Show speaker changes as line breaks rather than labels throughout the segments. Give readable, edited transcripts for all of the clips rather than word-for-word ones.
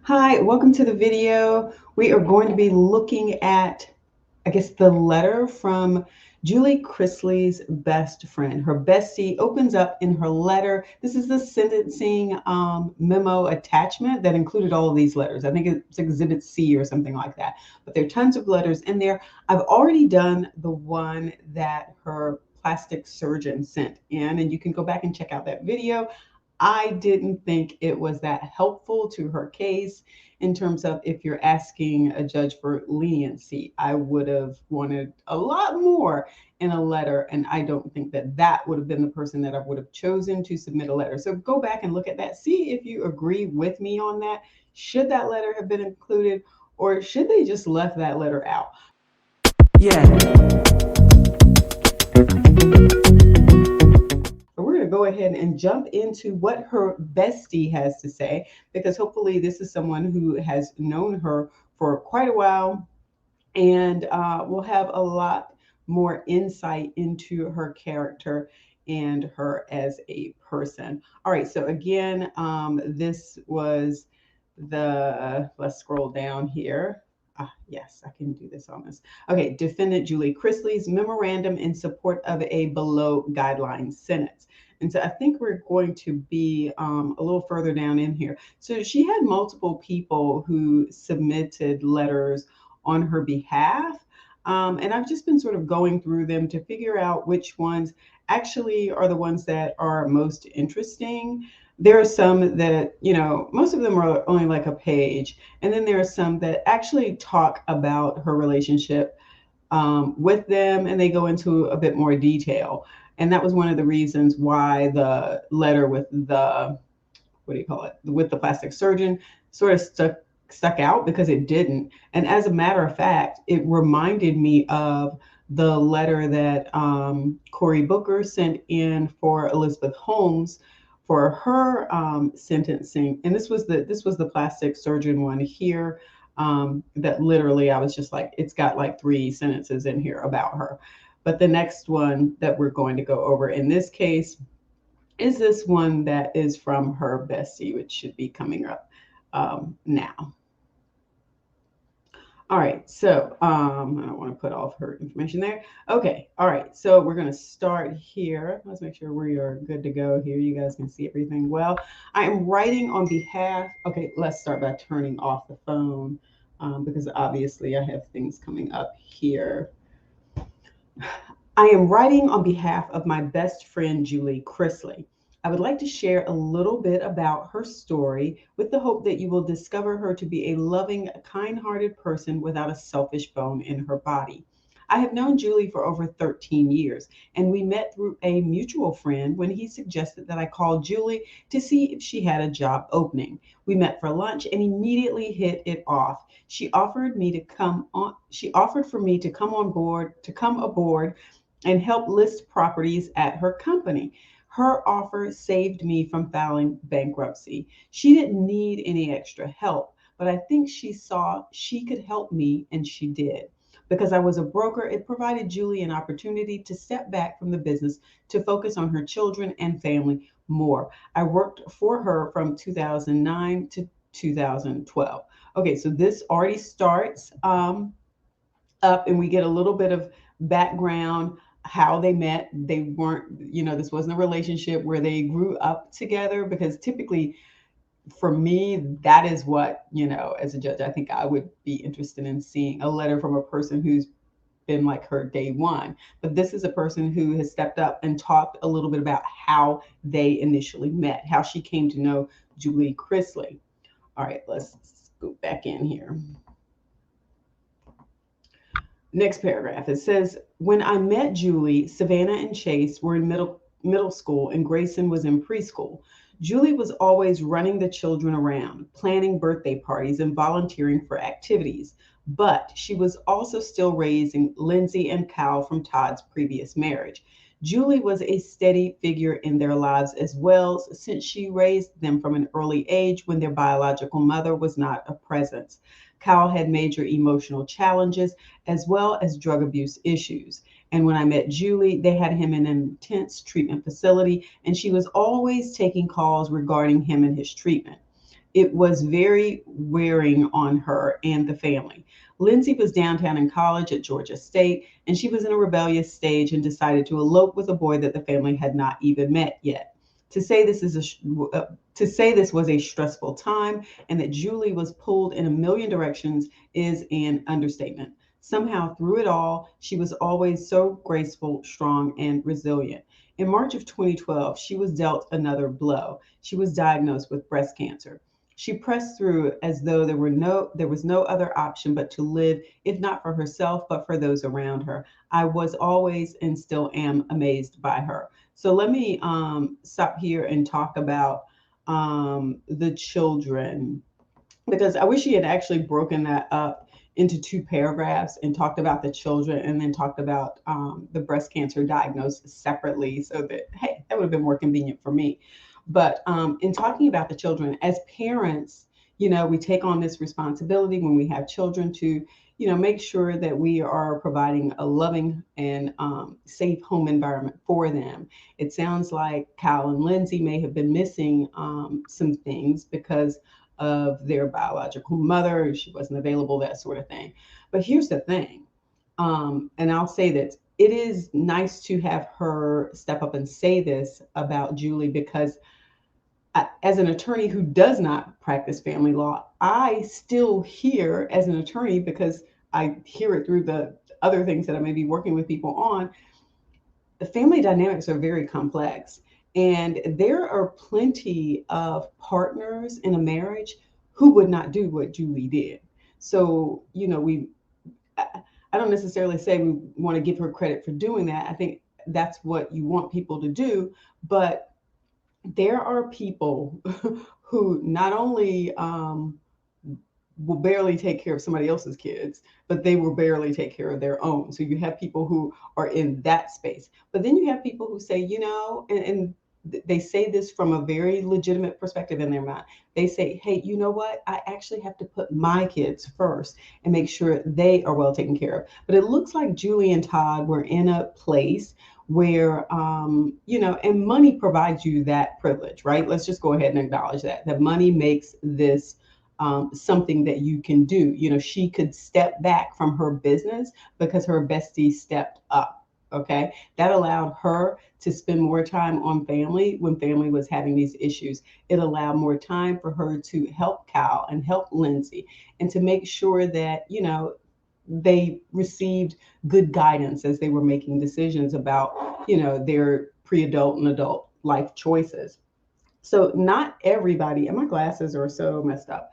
Hi, welcome to the video. We are going to be looking at, the letter from Julie Chrisley's best friend. Her bestie opens up in her letter. This is the sentencing memo attachment that included all of these letters. I think it's Exhibit C or something like that. But there are tons of letters in there. I've already done the one that her plastic surgeon sent in, and you can go back and check out that video. I didn't think it was that helpful to her case in terms of if you're asking a judge for leniency. I would have wanted a lot more in a letter, and I don't think that that would have been the person that I would have chosen to submit a letter. So go back and look at that. See if you agree with me on that. Should that letter have been included, or should they just left that letter out? Yeah. We're going to go ahead and jump into what her bestie has to say, because hopefully this is someone who has known her for quite a while and will have a lot more insight into her character and her as a person. All right, so again, this was let's scroll down here. Yes, I can do this on this. Okay, Defendant Julie Chrisley's memorandum in support of a below guideline sentence. And so I think we're going to be a little further down in here. So she had multiple people who submitted letters on her behalf. And I've just been sort of going through them to figure out which ones actually are the ones that are most interesting. There are some that, most of them are only like a page. And then there are some that actually talk about her relationship with them, and they go into a bit more detail. And that was one of the reasons why the letter with the, what do you call it, with the plastic surgeon sort of stuck out, because it didn't. And as a matter of fact, it reminded me of the letter that Cory Booker sent in for Elizabeth Holmes for her sentencing. And this was the plastic surgeon one here. That literally, I was just like, it's got like 3 sentences in here about her. But the next one that we're going to go over in this case is this one that is from her bestie, which should be coming up now. All right, so I don't want to put all of her information there. Okay, all right, so we're going to start here. Let's make sure we are good to go here. You guys can see everything well. I am writing on behalf, okay, let's start by turning off the phone because obviously I have things coming up here. I am writing on behalf of my best friend, Julie Chrisley. I would like to share a little bit about her story with the hope that you will discover her to be a loving, kind-hearted person without a selfish bone in her body. I have known Julie for over 13 years, and we met through a mutual friend when he suggested that I call Julie to see if she had a job opening. We met for lunch and immediately hit it off. She offered for me to come aboard and help list properties at her company. Her offer saved me from filing bankruptcy. She didn't need any extra help, but I think she saw she could help me, and she did. Because I was a broker, it provided Julie an opportunity to step back from the business to focus on her children and family more. I worked for her from 2009 to 2012. Okay, so this already starts up, and we get a little bit of background how they met. They weren't, this wasn't a relationship where they grew up together, because typically for me, that is what, as a judge, I think I would be interested in seeing a letter from a person who's been like her day one. But this is a person who has stepped up and talked a little bit about how they initially met, how she came to know Julie Chrisley. All right, let's scoot back in here. Next paragraph, it says, when I met Julie, Savannah and Chase were in middle school and Grayson was in preschool. Julie was always running the children around, planning birthday parties and volunteering for activities. But she was also still raising Lindsay and Kyle from Todd's previous marriage. Julie was a steady figure in their lives as well, since she raised them from an early age when their biological mother was not a presence. Kyle had major emotional challenges as well as drug abuse issues. And when I met Julie, they had him in an intense treatment facility, and she was always taking calls regarding him and his treatment. It was very wearing on her and the family. Lindsay was downtown in college at Georgia State, and she was in a rebellious stage and decided to elope with a boy that the family had not even met yet. To say this is to say this was a stressful time and that Julie was pulled in a million directions is an understatement. Somehow, through it all, she was always so graceful, strong, and resilient. In March of 2012, she was dealt another blow. She was diagnosed with breast cancer. She pressed through as though there was no other option but to live, if not for herself, but for those around her. I was always and still am amazed by her. So let me stop here and talk about the children, because I wish he had actually broken that up into two paragraphs and talked about the children and then talked about the breast cancer diagnosis separately, so that, hey, that would have been more convenient for me. But in talking about the children, as parents, we take on this responsibility when we have children to, make sure that we are providing a loving and safe home environment for them. It sounds like Kyle and Lindsay may have been missing some things because of their biological mother. She wasn't available, that sort of thing. But here's the thing, and I'll say that it is nice to have her step up and say this about Julie, because as an attorney who does not practice family law, I still hear, as an attorney, because I hear it through the other things that I may be working with people on, the family dynamics are very complex. And there are plenty of partners in a marriage who would not do what Julie did. So, I don't necessarily say we want to give her credit for doing that. I think that's what you want people to do. But there are people who not only will barely take care of somebody else's kids, but they will barely take care of their own. So you have people who are in that space. But then you have people who say, and they say this from a very legitimate perspective in their mind. They say, hey, you know what? I actually have to put my kids first and make sure they are well taken care of. But it looks like Julie and Todd were in a place where, and money provides you that privilege, right? Let's just go ahead and acknowledge that money makes this something that you can do. She could step back from her business because her bestie stepped up. Okay. That allowed her to spend more time on family when family was having these issues. It allowed more time for her to help Cal and help Lindsay and to make sure that, they received good guidance as they were making decisions about, their pre-adult and adult life choices. So not everybody, and my glasses are so messed up,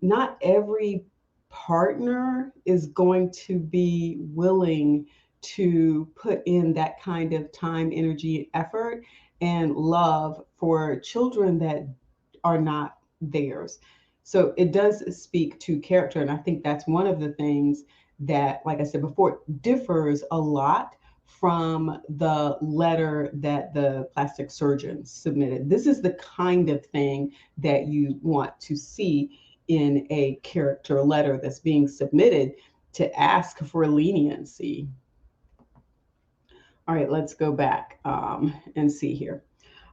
not every partner is going to be willing to put in that kind of time, energy, effort, and love for children that are not theirs. So it does speak to character. And I think that's one of the things that, like I said before, differs a lot from the letter that the plastic surgeon submitted. This is the kind of thing that you want to see in a character letter that's being submitted to ask for leniency. All right, let's go back and see here.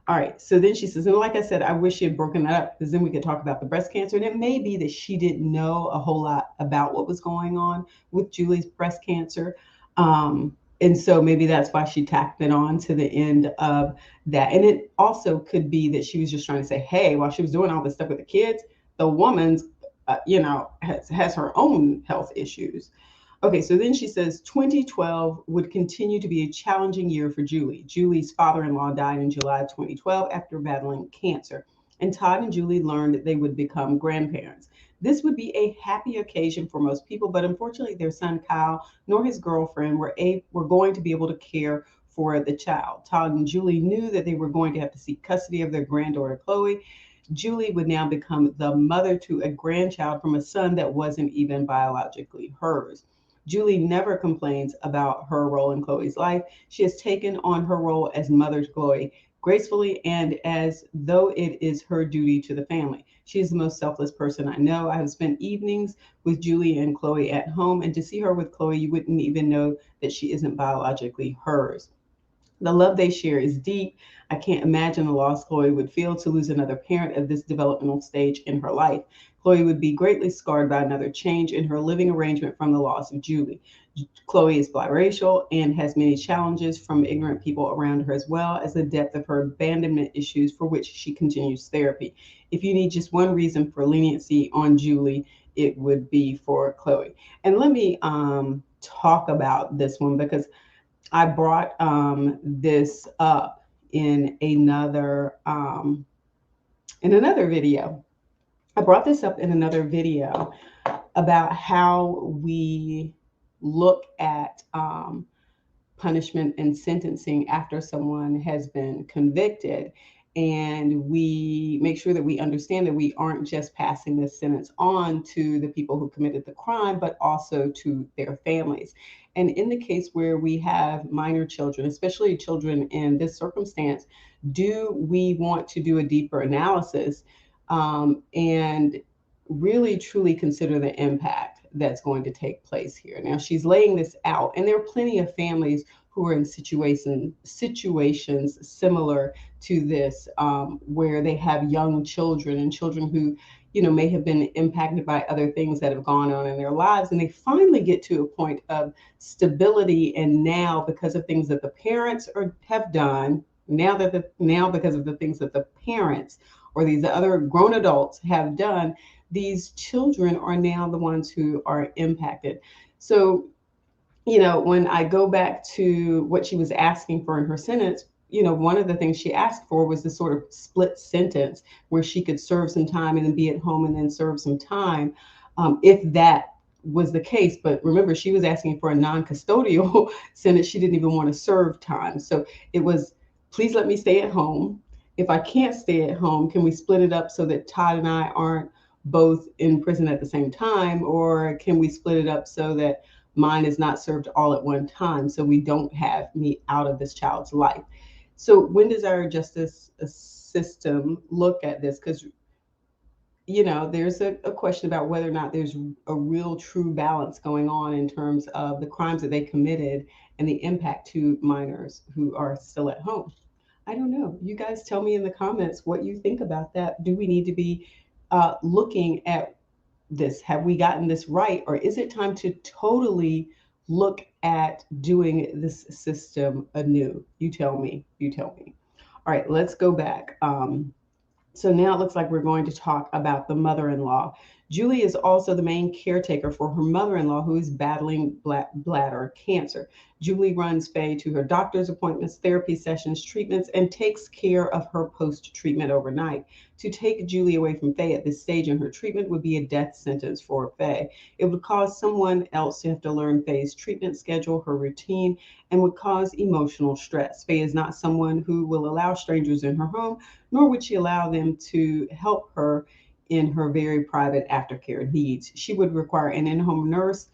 All right, so then she says, and like I said, I wish she had broken that up, because then we could talk about the breast cancer. And it may be that she didn't know a whole lot about what was going on with Julie's breast cancer. And so maybe that's why she tacked it on to the end of that. And it also could be that she was just trying to say, hey, while she was doing all this stuff with the kids, the woman's, has her own health issues. Okay, so then she says 2012 would continue to be a challenging year for Julie. Julie's father-in-law died in July 2012 after battling cancer, and Todd and Julie learned they would become grandparents. This would be a happy occasion for most people, but unfortunately their son Kyle nor his girlfriend were going to be able to care for the child. Todd and Julie knew that they were going to have to seek custody of their granddaughter Chloe. Julie would now become the mother to a grandchild from a son that wasn't even biologically hers. Julie never complains about her role in Chloe's life. She has taken on her role as mother to Chloe gracefully and as though it is her duty to the family. She is the most selfless person I know. I have spent evenings with Julie and Chloe at home, and to see her with Chloe, you wouldn't even know that she isn't biologically hers. The love they share is deep. I can't imagine the loss Chloe would feel to lose another parent at this developmental stage in her life. Chloe would be greatly scarred by another change in her living arrangement from the loss of Julie. Chloe is biracial and has many challenges from ignorant people around her, as well as the depth of her abandonment issues for which she continues therapy. If you need just one reason for leniency on Julie, it would be for Chloe. And let me talk about this one because I brought this up in another video. I brought this up in another video about how we look at punishment and sentencing after someone has been convicted. And we make sure that we understand that we aren't just passing this sentence on to the people who committed the crime, but also to their families. And in the case where we have minor children, especially children in this circumstance, do we want to do a deeper analysis and really truly consider the impact that's going to take place here? Now, she's laying this out, and there are plenty of families who are in situations similar to this, where they have young children and children who, may have been impacted by other things that have gone on in their lives, and they finally get to a point of stability. And now, because of things that the parents have done, now because of the things that the parents or these other grown adults have done, these children are now the ones who are impacted. So, when I go back to what she was asking for in her sentence, one of the things she asked for was this sort of split sentence where she could serve some time and then be at home and then serve some time, if that was the case. But remember, she was asking for a non-custodial sentence. She didn't even want to serve time. So it was, please let me stay at home. If I can't stay at home, can we split it up so that Todd and I aren't both in prison at the same time? Or can we split it up so that mine is not served all at one time, so we don't have me out of this child's life? So when does our justice system look at this? Because there's a question about whether or not there's a real true balance going on in terms of the crimes that they committed and the impact to minors who are still at home. I don't know. You guys tell me in the comments what you think about that. Do we need to be looking at this? Have we gotten this right? Or is it time to totally look at doing this system anew? You tell me. You tell me. All right, let's go back. So now it looks like we're going to talk about the mother-in-law. Julie is also the main caretaker for her mother-in-law, who is battling bladder cancer. Julie runs Faye to her doctor's appointments, therapy sessions, treatments, and takes care of her post-treatment overnight. To take Julie away from Faye at this stage in her treatment would be a death sentence for Faye. It would cause someone else to have to learn Faye's treatment schedule, her routine, and would cause emotional stress. Faye is not someone who will allow strangers in her home, nor would she allow them to help her in her very private aftercare needs. She would require an in-home nurse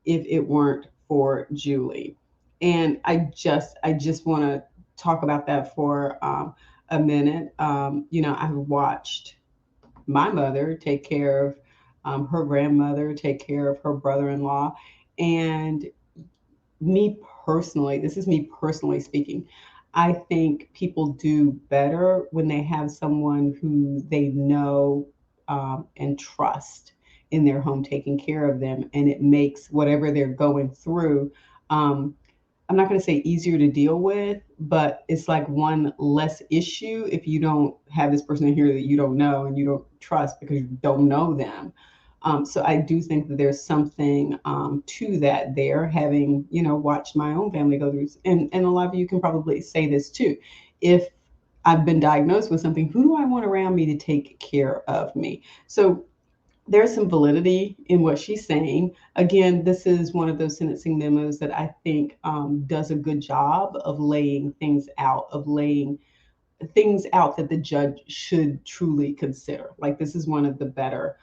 if it weren't for Julie. And I just want to talk about that for a minute. I've watched my mother take care of her grandmother, take care of her brother-in-law, and me personally, this is me personally speaking, I think people do better when they have someone who they know and trust in their home taking care of them. And it makes whatever they're going through, I'm not going to say easier to deal with, but it's like one less issue if you don't have this person in here that you don't know and you don't trust because you don't know them. So I do think that there's something to that there, having, watched my own family go through, and a lot of you can probably say this too. If I've been diagnosed with something, who do I want around me to take care of me? So there's some validity in what she's saying. Again, this is one of those sentencing memos that I think does a good job of laying things out, that the judge should truly consider. Like, this is one of the better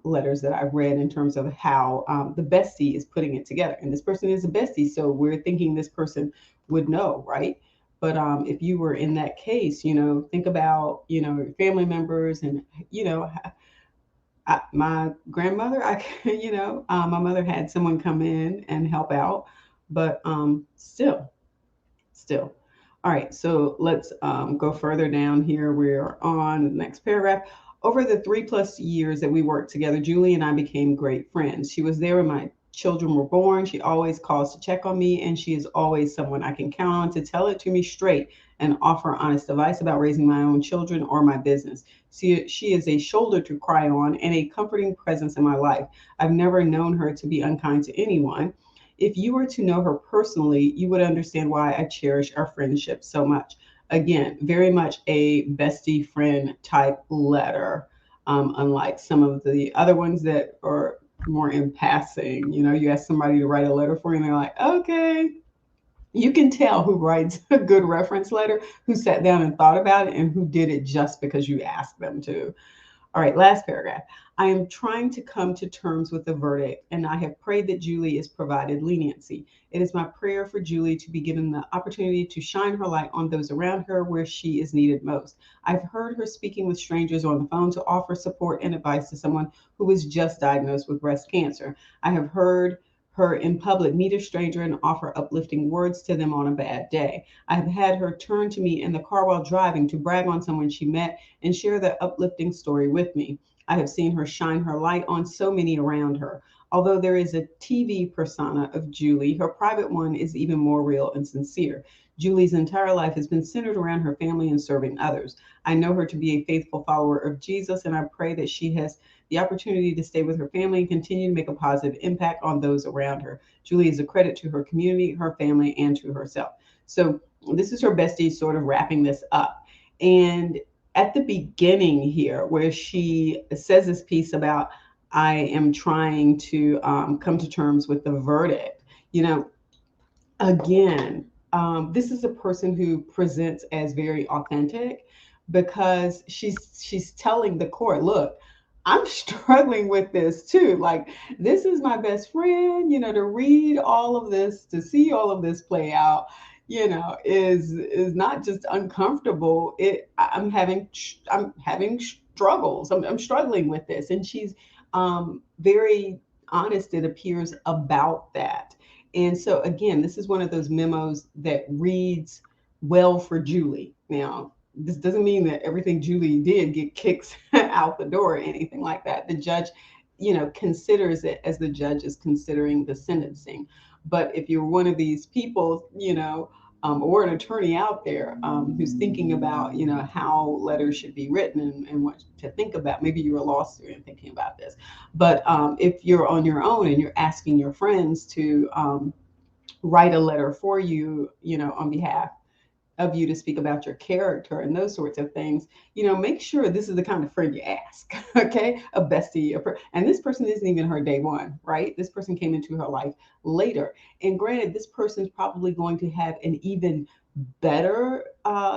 letters that I've read in terms of how the bestie is putting it together. And this person is a bestie, so we're thinking this person would know, right? But if you were in that case, think about, your family members and, my grandmother, my mother had someone come in and help out, but still. All right, so let's go further down here. We're on the next paragraph. Over the 3+ years that we worked together, Julie and I became great friends. She was there when my children were born. She always calls to check on me, and she is always someone I can count on to tell it to me straight and offer honest advice about raising my own children or my business. She is a shoulder to cry on and a comforting presence in my life. I've never known her to be unkind to anyone. If you were to know her personally, you would understand why I cherish our friendship so much. Again, very much a bestie friend type letter, unlike some of the other ones that are more in passing. You know, you ask somebody to write a letter for you, and they're like, okay. You can tell who writes a good reference letter, who sat down and thought about it, and who did it just because you asked them to. All right, last paragraph. I am trying to come to terms with the verdict, and I have prayed that Julie is provided leniency. It is my prayer for Julie to be given the opportunity to shine her light on those around her where she is needed most. I've heard her speaking with strangers on the phone to offer support and advice to someone who was just diagnosed with breast cancer. I have heard her in public meet a stranger and offer uplifting words to them on a bad day. I have had her turn to me in the car while driving to brag on someone she met and share that uplifting story with me. I have seen her shine her light on so many around her. Although there is a TV persona of Julie, her private one is even more real and sincere. Julie's entire life has been centered around her family and serving others. I know her to be a faithful follower of Jesus, and I pray that she has the opportunity to stay with her family and continue to make a positive impact on those around her. Julie is a credit to her community, her family, and to herself. So this is her bestie sort of wrapping this up. And at the beginning here, where she says this piece about, I am trying to come to terms with the verdict, you know, again, this is a person who presents as very authentic because she's telling the court, look, I'm struggling with this too. Like, this is my best friend, you know, to read all of this, to see all of this play out, you know, is not just uncomfortable. I'm having struggles. I'm struggling with this. And she's very honest, it appears, about that. And so again, this is one of those memos that reads well for Julie. Now, this doesn't mean that everything Julie did get kicks out the door or anything like that. The judge, you know, considers it as the judge is considering the sentencing. But if you're one of these people, you know, or an attorney out there who's thinking about, you know, how letters should be written and what to think about, maybe you're a law student thinking about this. But if you're on your own and you're asking your friends to write a letter for you, you know, on behalf of you to speak about your character and those sorts of things, you know, make sure this is the kind of friend you ask, okay? A bestie, and this person isn't even her day one, right? This person came into her life later. And granted, this person's probably going to have an even better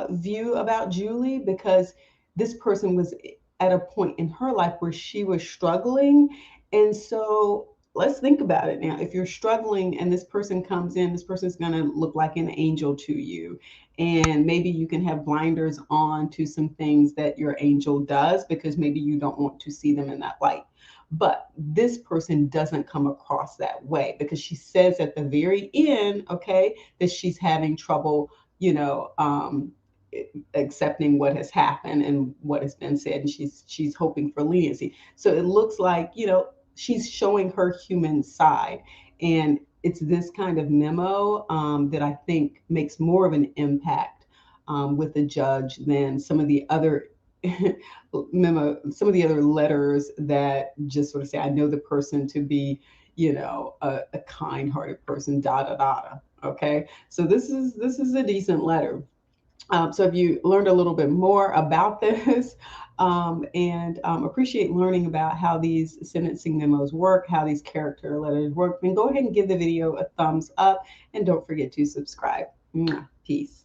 view about Julie because this person was at a point in her life where she was struggling. And so let's think about it now. If you're struggling and this person comes in, this person's going to look like an angel to you. And maybe you can have blinders on to some things that your angel does because maybe you don't want to see them in that light. But this person doesn't come across that way because she says at the very end, okay, that she's having trouble, you know, accepting what has happened and what has been said, and she's hoping for leniency. So it looks like, you know, she's showing her human side, and it's this kind of memo that I think makes more of an impact with the judge than some of the other some of the other letters that just sort of say, I know the person to be, you know, a kind-hearted person, da da da. Okay, so this is a decent letter. So if you learned a little bit more about this and appreciate learning about how these sentencing memos work, how these character letters work, then go ahead and give the video a thumbs up and don't forget to subscribe. Peace.